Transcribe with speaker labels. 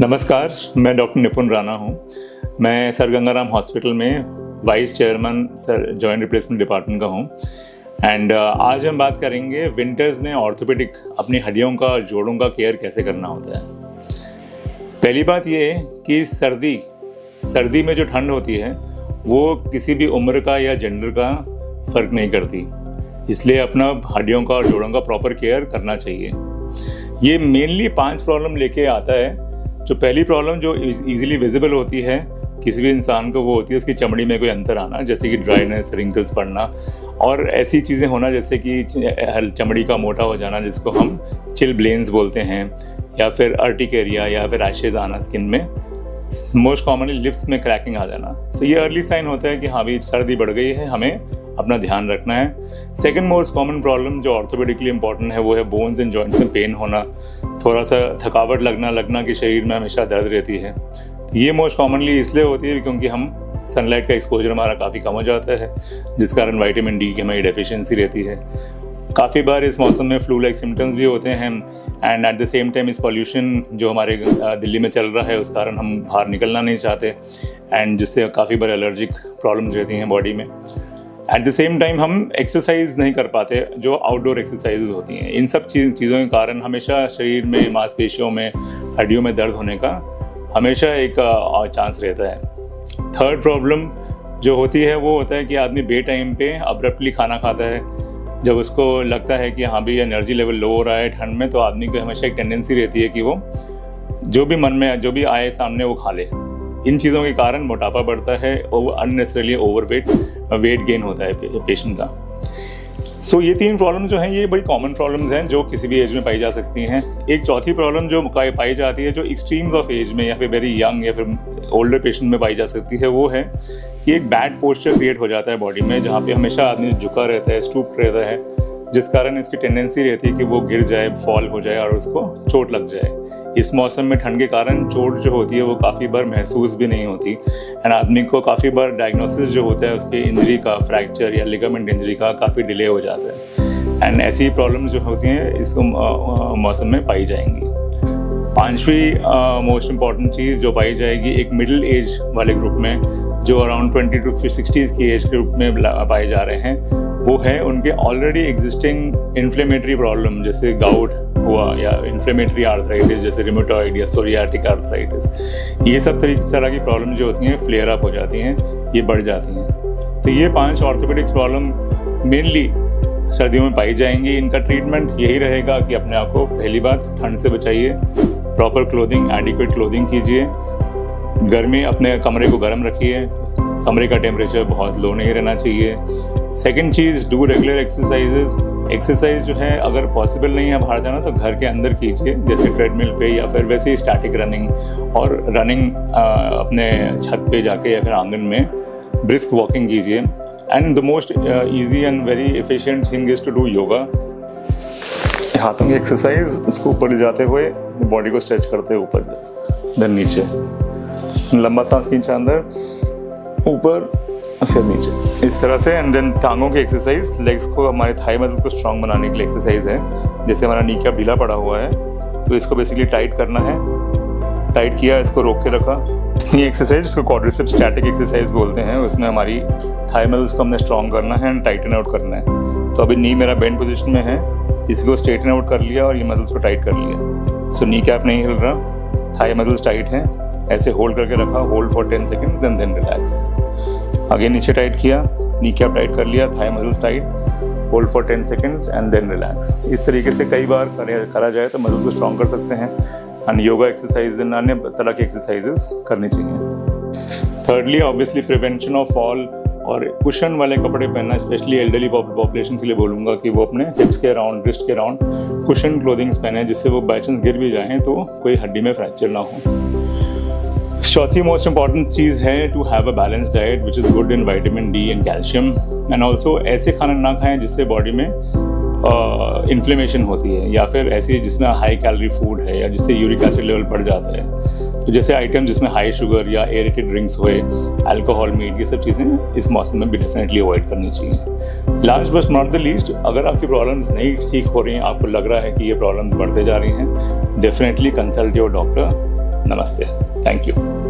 Speaker 1: नमस्कार, मैं डॉक्टर निपुण राणा हूँ। मैं सर गंगाराम हॉस्पिटल में vice chairman sir joint replacement department का हूँ। एंड आज हम बात करेंगे विंटर्स में ऑर्थोपेडिक अपनी हड्डियों का और जोड़ों का केयर कैसे करना होता है। पहली बात ये है कि सर्दी में जो ठंड होती है वो किसी भी उम्र का या जेंडर का फ़र्क नहीं करती, इसलिए अपना हड्डियों का और जोड़ों का प्रॉपर केयर करना चाहिए। ये मेनली 5 प्रॉब्लम लेके आता है। जो पहली प्रॉब्लम जो इजीली विजिबल होती है किसी भी इंसान को, वो होती है उसकी चमड़ी में कोई अंतर आना, जैसे कि ड्राइनेस, रिंकल्स पड़ना और ऐसी चीज़ें होना जैसे कि चमड़ी का मोटा हो जाना, जिसको हम चिलब्लेन्स बोलते हैं, या फिर अर्टिकेरिया या फिर रैशेज आना स्किन में। मोस्ट कॉमनली लिप्स में क्रैकिंग आ जाना। सो ये अर्ली साइन होता है कि हाँ भाई सर्दी बढ़ गई है, हमें अपना ध्यान रखना है। सेकंड मोस्ट कॉमन प्रॉब्लम जो ऑर्थोपेडिकली इंपॉर्टेंट है वो है बोन्स एंड जॉइंट्स में पेन होना, थोड़ा सा थकावट लगना कि शरीर में हमेशा दर्द रहती है। ये मोस्ट कॉमनली इसलिए होती है क्योंकि हम सनलाइट का एक्सपोजर हमारा काफ़ी कम हो जाता है, जिस कारण विटामिन डी की हमारी डेफिशिएंसी रहती है। काफ़ी बार इस मौसम में फ्लू लाइक सिम्टम्स भी होते हैं and at the same time इस पॉल्यूशन जो हमारे दिल्ली में चल रहा है उस कारण हम बाहर निकलना नहीं चाहते एंड जिससे काफ़ी बार एलर्जिक प्रॉब्लम्स रहती हैं बॉडी में। एट द सेम टाइम हम एक्सरसाइज नहीं कर पाते, जो आउटडोर एक्सरसाइजेज होती हैं। इन सब चीज़ों के कारण हमेशा शरीर में, मांसपेशियों में, हड्डियों में दर्द होने का हमेशा एक चांस रहता है। थर्ड प्रॉब्लम जो होती है वो होता है कि आदमी बे टाइम पे अब्रप्टली खाना खाता है। जब उसको लगता है कि हाँ भाई एनर्जी लेवल लो हो रहा है ठंड में, तो आदमी को हमेशा एक टेंडेंसी रहती है कि वो जो भी मन में जो भी आए सामने वो खा ले। इन चीज़ों के कारण मोटापा बढ़ता है और अननेसेसरली वेट गेन होता है पेशेंट का। सो ये 3 प्रॉब्लम जो हैं ये बड़ी कॉमन प्रॉब्लम्स हैं जो किसी भी एज में पाई जा सकती हैं। एक चौथी प्रॉब्लम जो पाई जाती है जो एक्सट्रीम्स ऑफ एज में या फिर वेरी यंग या फिर ओल्डर पेशेंट में पाई जा सकती है, वो है कि एक बैड पोस्चर क्रिएट हो जाता है बॉडी में, जहाँ पे हमेशा आदमी झुका रहता है, स्टूप्ड रहता है, जिस कारण इसकी टेंडेंसी रहती है कि वो गिर जाए, फॉल हो जाए और उसको चोट लग जाए। इस मौसम में ठंड के कारण चोट जो होती है वो काफ़ी बार महसूस भी नहीं होती एंड आदमी को काफ़ी बार डायग्नोसिस जो होता है उसके इंजरी का, फ्रैक्चर या लिगामेंट इंजरी का काफ़ी डिले हो जाता है एंड ऐसी प्रॉब्लम्स जो होती हैं इस मौसम में पाई जाएंगी। 5वीं मोस्ट इम्पॉर्टेंट चीज़ जो पाई जाएगी एक मिडिल एज वाले ग्रुप में, जो अराउंड 20 to 60s की एज ग्रुप में पाए जा रहे हैं, वो है उनके ऑलरेडी एग्जिस्टिंग इन्फ्लेमेटरी प्रॉब्लम, जैसे गाउट हुआ या इन्फ्लेमेटरी आर्थराइटिस जैसे रिमेटॉइड या सोरियाटिक आर्थराइटिस। ये सब तरह की प्रॉब्लम जो होती हैं फ्लेयर अप हो जाती हैं, ये बढ़ जाती हैं। तो ये 5 ऑर्थोपेडिक्स प्रॉब्लम मेनली सर्दियों में पाई जाएंगी। इनका ट्रीटमेंट यही रहेगा कि अपने आप को पहली बात ठंड से बचाइए, प्रॉपर क्लोथिंग, एडिक्वेट क्लोथिंग कीजिए, गर्मी अपने कमरे को गर्म रखिए, कमरे का टेम्परेचर बहुत लो नहीं रहना चाहिए। Second cheese, do regular exercise जो है अगर पॉसिबल नहीं है बाहर जाना तो घर के अंदर कीजिए, जैसे ट्रेडमिल पे या फिर वैसे ही स्टैटिक रनिंग और रनिंग अपने छत पे जाके या फिर आंगन में ब्रिस्क वॉकिंग कीजिए। And the most easy and very efficient thing is to do yoga. हाथों की एक्सरसाइज, इसको ऊपर ले जाते हुए बॉडी को स्ट्रेच करते हुए ऊपर देन नीचे, लंबा सांस खींचा अंदर, ऊपर फिर नीचे, इस तरह से। एंड देन टांगों की एक्सरसाइज, लेग्स को, हमारे थाई मसल्स को स्ट्रॉन्ग बनाने के लिए एक्सरसाइज है। जैसे हमारा नी कैप ढीला पड़ा हुआ है तो इसको बेसिकली टाइट करना है, टाइट किया, इसको रोक के रखा। ये एक्सरसाइज इसको क्वाड्रिसेप्स स्टैटिक एक्सरसाइज बोलते हैं, उसमें हमारी थाई मसल्स को हमने स्ट्रॉन्ग करना है एंड टाइटन आउट करना है। तो अभी नी मेरा बेंड पोजिशन में है, इसको स्ट्रेटन आउट कर लिया और ये मसल्स को टाइट कर लिया। सो नी कैप नहीं हिल रहा, थाई मसल्स टाइट हैं, ऐसे होल्ड करके रखा, hold for 10 seconds and then relax. Again नीचे टाइट किया, नी कैप टाइट कर लिया, thigh muscles tight, hold for 10 seconds and then relax. इस तरीके से कई बार करा जाए तो मसल्स को स्ट्रॉन्ग कर सकते हैं एंड योगा एक्सरसाइज एंड अन्य तरह की एक्सरसाइजेस करनी चाहिए। Thirdly, obviously prevention of fall और कुशन वाले कपड़े पहनना, स्पेशली एल्डरली पॉपुलेशन के लिए बोलूँगा कि वो अपने हिप्स के अराउंड, रिस्ट के अराउंड कुशन क्लोथिंग्स पहने, जिससे वो बाई चांस गिर भी जाएँ तो कोई हड्डी में फ्रैक्चर ना हो। चौथी मोस्ट इंपॉर्टेंट चीज़ है to have a balance diet which is good in vitamin D and calcium and also ऐसे खाना ना खाएं जिससे बॉडी में इन्फ्लेमेशन होती है या फिर ऐसी जिसमें हाई कैलोरी फूड है या जिससे यूरिक एसिड लेवल बढ़ जाता है। तो जैसे आइटम जिसमें हाई शुगर या एरेटेड ड्रिंक्स हुए, अल्कोहल, मीट, ये सब चीज़ें इस मौसम में भी डेफिनेटली अवॉइड करनी चाहिए। Last but not the least, अगर आपकी प्रॉब्लम्स नहीं ठीक हो रही हैं, आपको लग रहा है कि ये प्रॉब्लम्स बढ़ते जा रही हैं, डेफिनेटली कंसल्ट योर डॉक्टर। नमस्ते, थैंक यू।